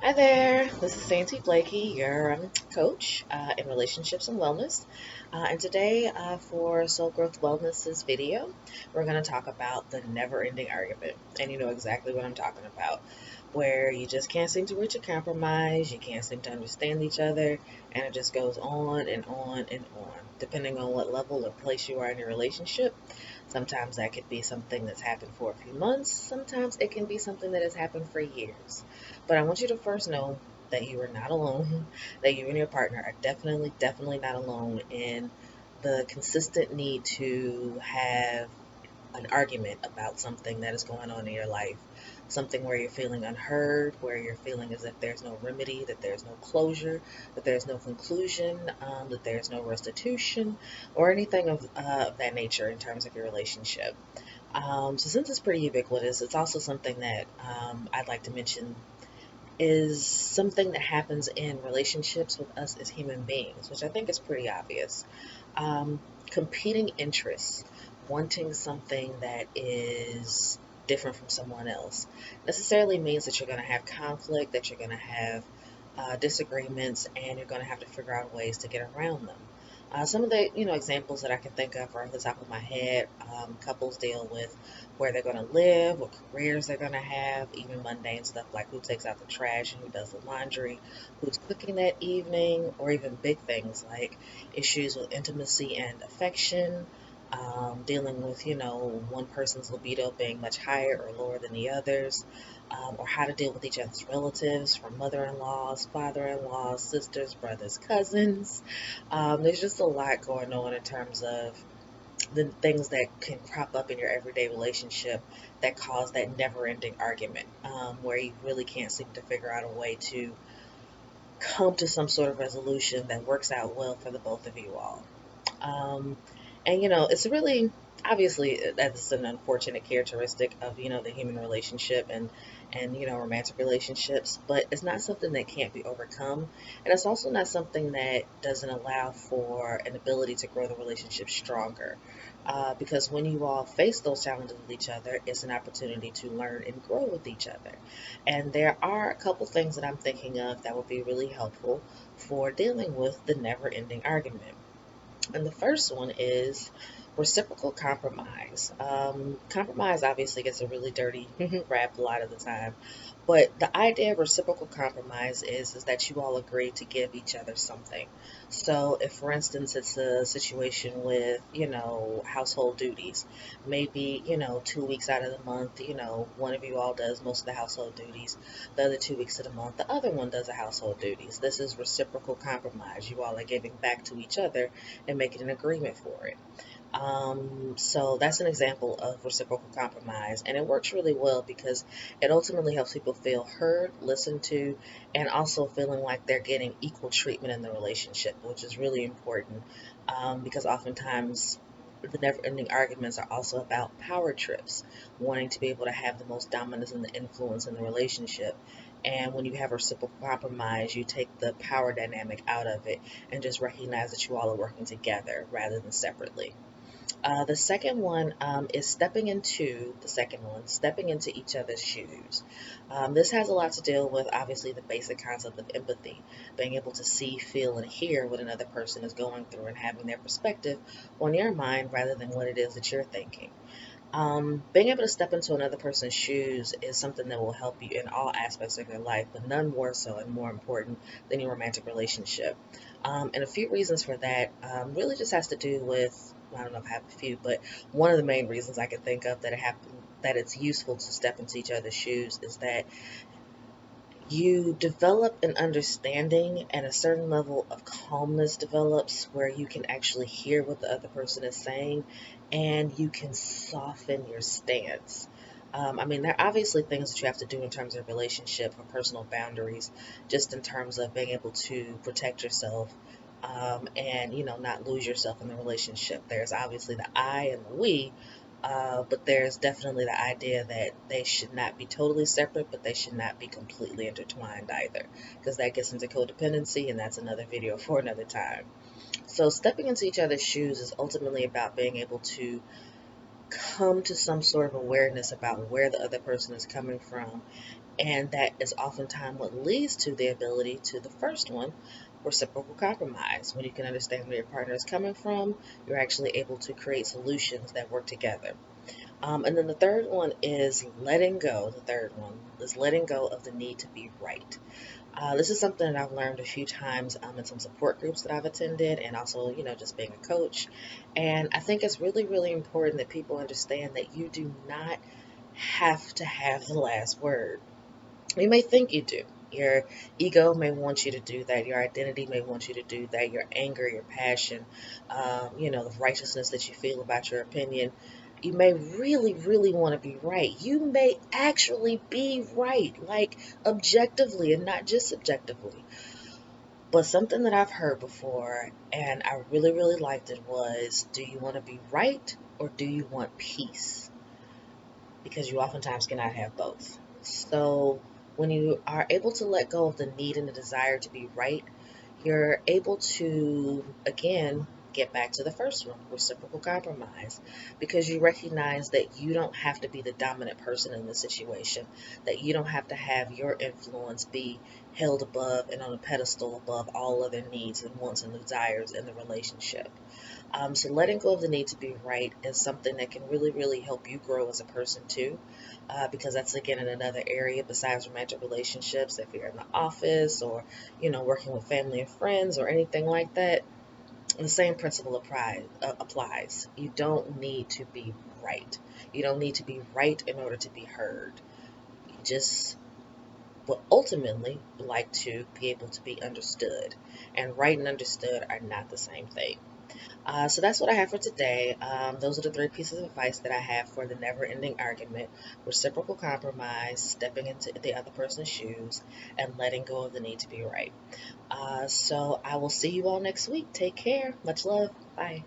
Hi there, this is Santi Blakey, your coach in relationships and wellness. And today, for Soul Growth Wellness's video, we're going to talk about the never ending argument. And you know exactly what I'm talking about, where you just can't seem to reach a compromise, you can't seem to understand each other, and it just goes on and on and on, depending on what level or place you are in your relationship. Sometimes that could be something that's happened for a few months, sometimes it can be something that has happened for years. But I want you to first know that you are not alone, that you and your partner are definitely not alone in the consistent need to have an argument about something that is going on in your life. Something where you're feeling unheard, where you're feeling as if there's no remedy, that there's no closure, that there's no conclusion, that there's no restitution, or anything of that nature in terms of your relationship. So, since it's pretty ubiquitous, it's also something that I'd like to mention is something that happens in relationships with us as human beings, which I think is pretty obvious. Um, Competing interests, wanting something that is different from someone else, necessarily means that you're going to have conflict, that you're going to have disagreements, and you're going to have to figure out ways to get around them. Some of the examples that I can think of are off the top of my head. Couples deal with where they're going to live, what careers they're going to have, even mundane stuff like who takes out the trash and who does the laundry, who's cooking that evening, or even big things like issues with intimacy and affection, dealing with one person's libido being much higher or lower than the others, or how to deal with each other's relatives, from mother-in-laws, father-in-laws, sisters, brothers, cousins. There's just a lot going on in terms of the things that can crop up in your everyday relationship that cause that never-ending argument, where you really can't seem to figure out a way to come to some sort of resolution that works out well for the both of you all. Um, and it's really obviously that's an unfortunate characteristic of the human relationship and romantic relationships, but it's not something that can't be overcome, and it's also not something that doesn't allow for an ability to grow the relationship stronger. Because when you all face those challenges with each other, it's an opportunity to learn and grow with each other. And there are a couple things that I'm thinking of that would be really helpful for dealing with the never ending argument. And the first one is reciprocal compromise. Compromise obviously gets a really dirty rap a lot of the time, but the idea of reciprocal compromise is that you all agree to give each other something. So, if for instance it's a situation with household duties, maybe 2 weeks out of the month, one of you all does most of the household duties, the other 2 weeks of the month, the other one does the household duties. This is reciprocal compromise. You all are giving back to each other and making an agreement for it. So that's an example of reciprocal compromise, and it works really well because it ultimately helps people feel heard, listened to, and also feeling like they're getting equal treatment in the relationship, which is really important because oftentimes the never-ending arguments are also about power trips, wanting to be able to have the most dominance and the influence in the relationship. And when you have reciprocal compromise, you take the power dynamic out of it and just recognize that you all are working together rather than separately. The second one is stepping into each other's shoes. This has a lot to deal with, obviously, the basic concept of empathy, being able to see, feel, and hear what another person is going through and having their perspective on your mind rather than what it is that you're thinking. Being able to step into another person's shoes is something that will help you in all aspects of your life, but none more so and more important than your romantic relationship. And a few reasons for that really just has to do with, I don't know if I have a few, but one of the main reasons I can think of that it's useful to step into each other's shoes is that you develop an understanding and a certain level of calmness develops where you can actually hear what the other person is saying and you can soften your stance. I mean, there are obviously things that you have to do in terms of relationship or personal boundaries, just in terms of being able to protect yourself and, not lose yourself in the relationship. There's obviously the I and the we, but there's definitely the idea that they should not be totally separate, but they should not be completely intertwined either, because that gets into codependency, and that's another video for another time. So, stepping into each other's shoes is ultimately about being able to come to some sort of awareness about where the other person is coming from And that is oftentimes what leads to the ability to the first one, reciprocal compromise. When you can understand where your partner is coming from, you're actually able to create solutions that work together. And then the third one is letting go. The third one is letting go of the need to be right. This is something that I've learned a few times in some support groups that I've attended, and also, just being a coach. And I think it's really, really important that people understand that you do not have to have the last word. You may think you do. Your ego may want you to do that. Your identity may want you to do that. Your anger, your passion, the righteousness that you feel about your opinion. You may really, really want to be right. You may actually be right, like objectively and not just subjectively. But something that I've heard before, and I really, really liked it, was, do you want to be right or do you want peace? Because you oftentimes cannot have both. So when you are able to let go of the need and the desire to be right, you're able to, again, get back to the first one, reciprocal compromise, because you recognize that you don't have to be the dominant person in the situation, that you don't have to have your influence be held above and on a pedestal above all other needs and wants and desires in the relationship. So letting go of the need to be right is something that can really, really help you grow as a person too, because that's again in another area besides romantic relationships. If you're in the office or working with family and friends or anything like that, the same principle applies. You don't need to be right. You don't need to be right in order to be heard. You just will ultimately like to be able to be understood, and right and understood are not the same thing. So that's what I have for today. Those are the three pieces of advice that I have for the never ending argument: reciprocal compromise, stepping into the other person's shoes, and letting go of the need to be right. So I will see you all next week. Take care. Much love. Bye.